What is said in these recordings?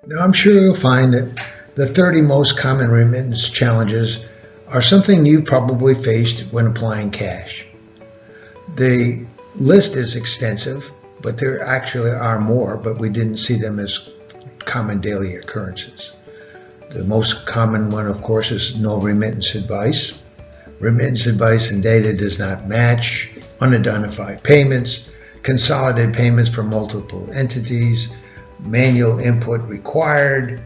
Now, I'm sure you'll find that the 30 most common remittance challenges are something you probably faced when applying cash. The list is extensive, but there actually are more, but we didn't see them as common daily occurrences. The most common one, of course, is no remittance advice. Remittance advice and data does not match, unidentified payments, consolidated payments for multiple entities, manual input required,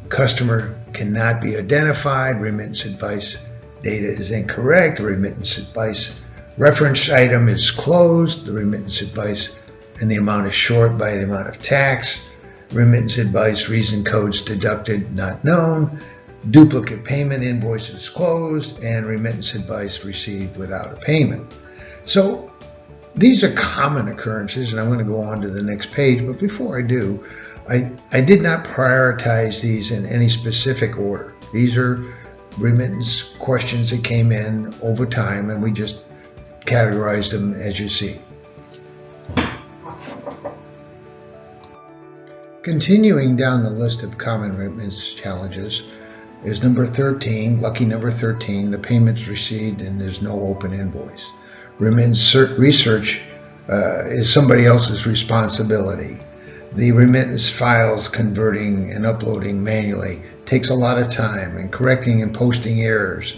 customer cannot be identified, remittance advice data is incorrect, remittance advice reference item is closed, the remittance advice and the amount is short by the amount of tax, remittance advice reason codes deducted not known, duplicate payment invoices closed, and remittance advice received without a payment. So these are common occurrences, and I'm going to go on to the next page, but before I do, I did not prioritize these in any specific order. These are remittance questions that came in over time, and we just categorized them as you see. Continuing down the list of common remittance challenges is number 13, lucky number 13, the payments received and there's no open invoice. Remittance research is somebody else's responsibility. The remittance files converting and uploading manually takes a lot of time, and correcting and posting errors.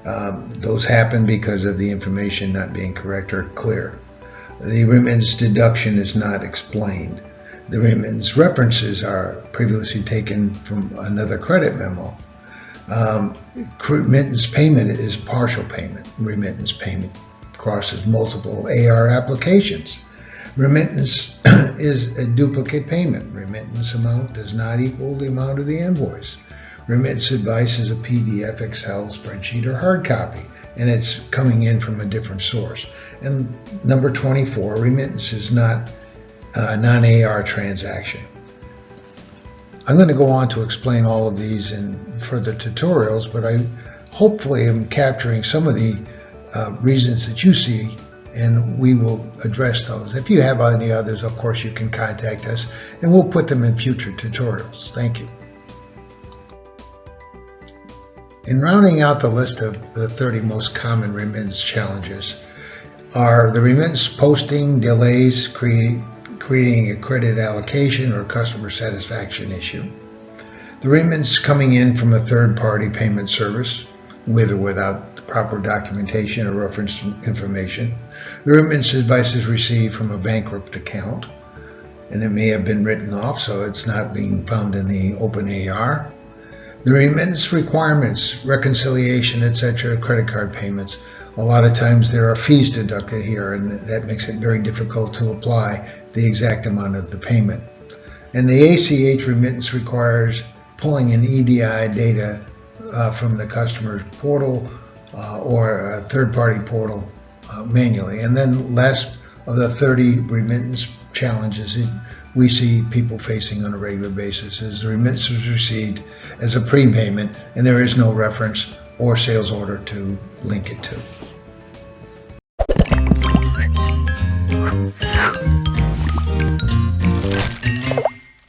Those happen because of the information not being correct or clear. The remittance deduction is not explained. The remittance references are previously taken from another credit memo. Remittance payment is partial payment. Remittance payment crosses multiple AR applications. Remittance is a duplicate payment. Remittance amount does not equal the amount of the invoice. Remittance advice is a PDF, Excel, spreadsheet, or hard copy, and it's coming in from a different source. And number 24, remittance is not a non-AR transaction. I'm going to go on to explain all of these in further tutorials, but I hopefully am capturing some of the reasons that you see, and we will address those. If you have any others, of course, you can contact us, and we'll put them in future tutorials. Thank you. In rounding out the list of the 30 most common remittance challenges are the remittance posting delays, creating a credit allocation or customer satisfaction issue, the remittance coming in from a third-party payment service with or without the proper documentation or reference information, the remittance advice is received from a bankrupt account and it may have been written off, so it's not being found in the open AR. The remittance requirements, reconciliation, etc., credit card payments, a lot of times there are fees deducted here, and that makes it very difficult to apply the exact amount of the payment. And the ACH remittance requires pulling in EDI data from the customer's portal or a third-party portal manually. And then last of the 30 remittance challenges we see people facing on a regular basis is the remittance is received as a prepayment and there is no reference or sales order to link it to.